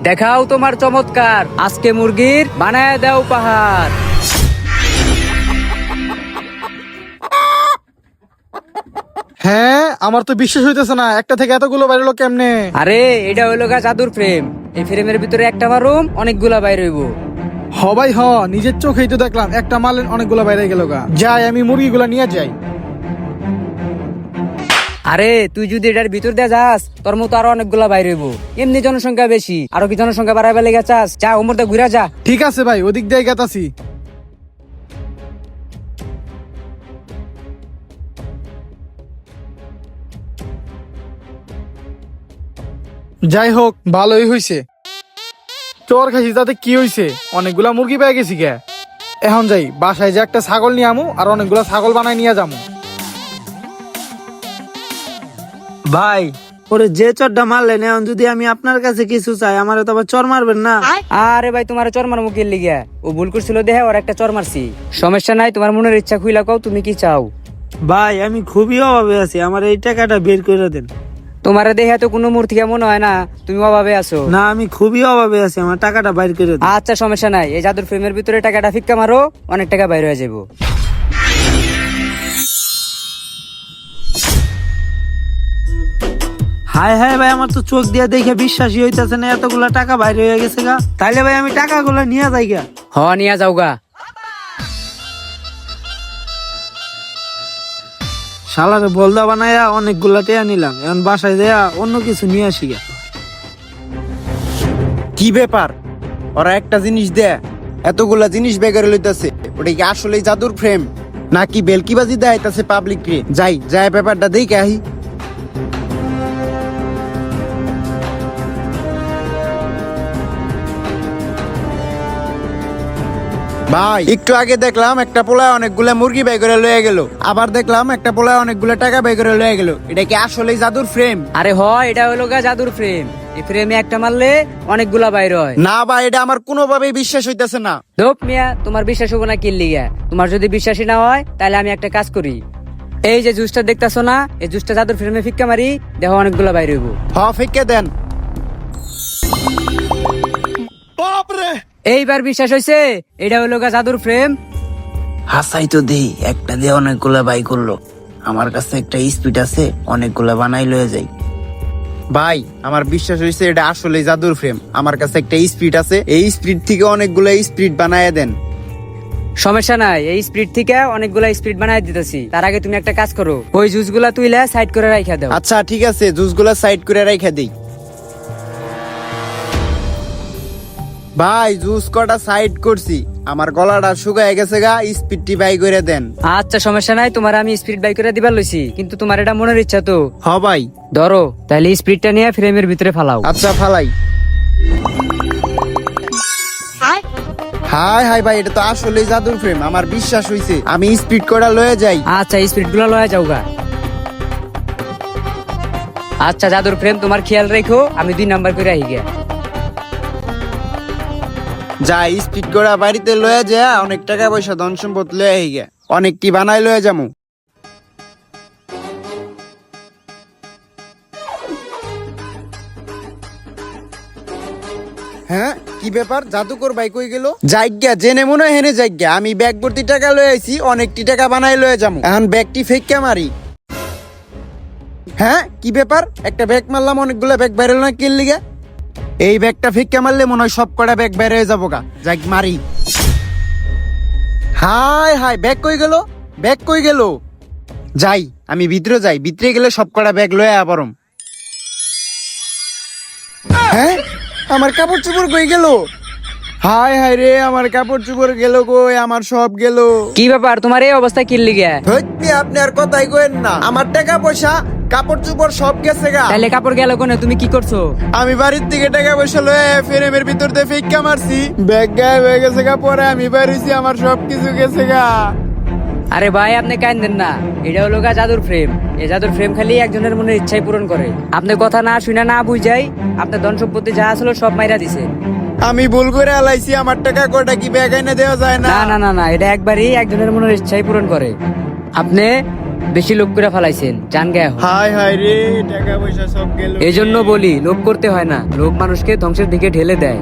দেখাও তোমার চমৎকার, আজকে মুরগির বানায় দাও পাহাড়। হ্যাঁ, আমার তো বিশ্বাস হইতেছে না, একটা থেকে এতগুলো বাইরে হলো কেমনে? আরে এটা হইলো গা জাদুর ফ্রেম। এই ফ্রেমের ভিতরে একটা মারুম, অনেকগুলা বাইর হইব। হ ভাই হ, নিজের চোখেই তো দেখলাম একটা মারলেন অনেকগুলো বাইরে গেল গা। যাই আমি মুরগিগুলা নিয়ে যাই। আরে তুই যদি এটার ভিতর দিয়ে যাস, তোর মতো আরো অনেকগুলা বাইর হইব। এমনি জনসংখ্যা বেশি, আরো কি জনসংখ্যা বাড়াইবার লেগে চাস? যা ওমর দা ঘুরা যা। ঠিক আছে ভাই, ওদিক দিয়ে গেতাছি। যাই হোক, ভালোই হইছে। চোর খাইছি তাতে কি হইছে, অনেকগুলা মুরগি পেয়ে গেছি কে। এখন যাই বাসায়, যে একটা ছাগল নিয়ে আমু আর অনেকগুলা ছাগল বানাই নিয়ে যাবো। ভাই ওরে যে চরটা মারলেন, এখন যদি আমি আপনার কাছে কিছু চাই, আমার তো আবার চর মারবেন না? আরে ভাই তোমার চর মার মুখের লিগা, ও ভুল করছিল দেহে ওর একটা চর মারছি। সমস্যা নাই, তোমার মনের ইচ্ছা খুইলা কও তুমি কি চাও। ভাই আমি খুবই অভাবে আছি, আমার এই টাকাটা বের করে দেন। তোমার দেহে তো কোনো মূর্তি মনে হয় না তুমি অভাবে আছো। না, আমি খুবই অভাবে আছি, আমার টাকাটা বাইর করে দেন। আচ্ছা সমস্যা নাই, এই জাদুর ফ্রেমের ভিতরে টাকাটা ফিক্কা মারো, অনেক টাকা বাইরে হয়ে যাবো। হায় হায় ভাই, আমার তো চোখ দিয়ে দেখে বিশ্বাসই হইতাছে না, এতগুলা টাকা বাইরে হয়ে গেছে গা। তাইলে ভাই আমি টাকাগুলা নিয়ে যাই গা। হ নিয়া যাও গা। শালারে বলদা বানায়া অনেকগুলা টেয়া নিলাম, এখন বাসায় দেয়া অন্য কিছু নিয়ে আসি গা। কি ব্যাপার, ওরা একটা জিনিস দেয় এতগুলা জিনিস বেগারে লইতাছে, ওটা কি আসলে জাদুর ফ্রেম নাকি বেলকিবাজি দেয়াইতাছে পাবলিক রে? যাই যাই ব্যাপারটা দেখে আহি। ভাই একটু আগে দেখলাম একটা পোলায় অনেকগুলা মুরগি বের করে লয়ে গেল, আবার দেখলাম একটা পোলায় অনেকগুলা টাকা বের করে লয়ে গেল। এটা কি আসলে জাদুর ফ্রেম? আরে হয়, এটা হলো গা জাদুর ফ্রেম। এই ফ্রেমে একটা মারলে অনেকগুলা বাইর হয়। না ভাই, এটা আমার কোনোভাবেই বিশ্বাস হইতেছে না। দোপ মিয়া, তোমার বিশ্বাস হবো না কিল লিগা? তোমার যদি বিশ্বাসী না হয় তাহলে আমি একটা কাজ করি, এই যে জুসটা দেখতাছো না, এই জুসটা জাদুর ফ্রেমে ফিক্কা মারি, দেখো অনেকগুলা বাইর হইব। হ ফিকে দেন। এইবার বিশ্বাস হইছে? এটা হলো গা জাদুর ফ্রেম। হাসাই তো দেই, একটা দিয়ে অনেকগুলা বাই করলো। আমার কাছে একটা স্পিড আছে, অনেকগুলা বানাই লয়ে যাই। ভাই আমার বিশ্বাস হয়েছে এটা আসলে জাদুর ফ্রেম। আমার কাছে একটা স্পিড আছে, এই স্পিড থেকে অনেকগুলো স্পিড বানায় দেন। সমস্যা নাই, এই স্পিড থেকে অনেকগুলা স্পিড বানাই দিতেছি। তার আগে তুমি একটা কাজ করো, ওই জুসগুলা তুইলা সাইড করে রাখা দাও। আচ্ছা ঠিক আছে, জুসগুলো সাইড করে রাখা দেই। ভাই জুস কটা সাইড করছি, আমার গলাটা শুকায় গেছে গা, স্পিডটি বাই করে দেন। আচ্ছা সমস্যা নাই, তোমার আমি স্পিড বাই করে দিবার লইছি, কিন্তু তোমার এটা মনের ইচ্ছা তো। হ ভাই। ধরো তাহলে স্পিডটা নিয়ে ফ্রেমের ভিতরে ফালাও। আচ্ছা ফালাই। হাই হাই ভাই, এটা তো আসলে জাদুর ফ্রেম, আমার বিশ্বাস হইছে। আমি স্পিড কটা লয়ে যাই। আচ্ছা স্পিড গুলো লয়ে যাও গা। আচ্ছা জাদুর ফ্রেম তোমার খেয়াল রেখো, আমি 2 নাম্বার করে আহি গিয়া। যাই স্পিড করা বাড়িতে লয়ে যা, অনেক টাকা পয়সা ধন সম্পদ লয়ে আই গে, অনেকটি বানাই লয়ে যামু। হ্যাঁ কি ব্যাপার, জাদুকর ভাই কই গেল? যাইগা জেনে মনে হয় হেনে যাইগা, আমি ব্যাগ ভর্তি টাকা লয়ে আইছি, অনেকটি টাকা বানাই লয়ে যামু। এখন ব্যাগটি ফেক্কা মারি। হ্যাঁ কি ব্যাপার, একটা ব্যাগ মারলাম, অনেকগুলো ব্যাগ বাইরে না কিল লিগা? এই ব্যাগটা ফিক্কা মারলে মনে হয় সব কটা ব্যাগ বের হয়ে যাবো গা। যাক মারি। হাই হাই, ব্যাগ কই গেল, ব্যাগ কই গেল? যাই আমি ভিতরে যাই, ভিতরে গেলে সব কটা ব্যাগ লয়ে আবারম। হ্যাঁ আমার কাপড় চোপড় কই গেল? হাই হাই রে, আমার কাপড় চোপড় গেল কই, আমার সব গেল। কি ব্যাপার, তোমার এই অবস্থা কি লিগা? হইতে আপনি আর কথাই কইেন না, আমার টাকা পয়সা কাপড় চোপড় সব গেছে গা। তাহলে কাপড় গেল কোনে, তুমি কি করছো? আমি বাড়ির থেকে টাকা পয়সা লয়ে ফ্রেমের ভিতর দিয়ে ফিক্কা মারছি, ব্যাগ গায়ে হয়ে গেছে গা, পরে আমি বাড়িছি, আমার সব কিছু গেছে গা। আরে ভাই আপনি কাঁদেন না, এটা হলো গা জাদুর ফ্রেম। এই জাদুর ফ্রেম খালি একজনের মনের ইচ্ছাই পূরণ করে। আপনি কথা না শুনে না বুঝাই আপনার ধন সম্পত্তি যা আসলে সব মাইরা দিছে। আমি ভুল করে আলাইছি, আমার টাকা কটা কি ব্যাগ এনে দেওয়া যায় না? না না না না, এটা একবারই একজনের মনের ইচ্ছাই পূরণ করে। আপনি বেশি লোভ করে ফেলাইছেন, জান গে এখন। হায় হায় রে, টাকা পয়সা সব গেল। এই জন্য বলি লোভ করতে হয় না, লোভ মানুষকে ধ্বংসের দিকে ঢেলে দেয়।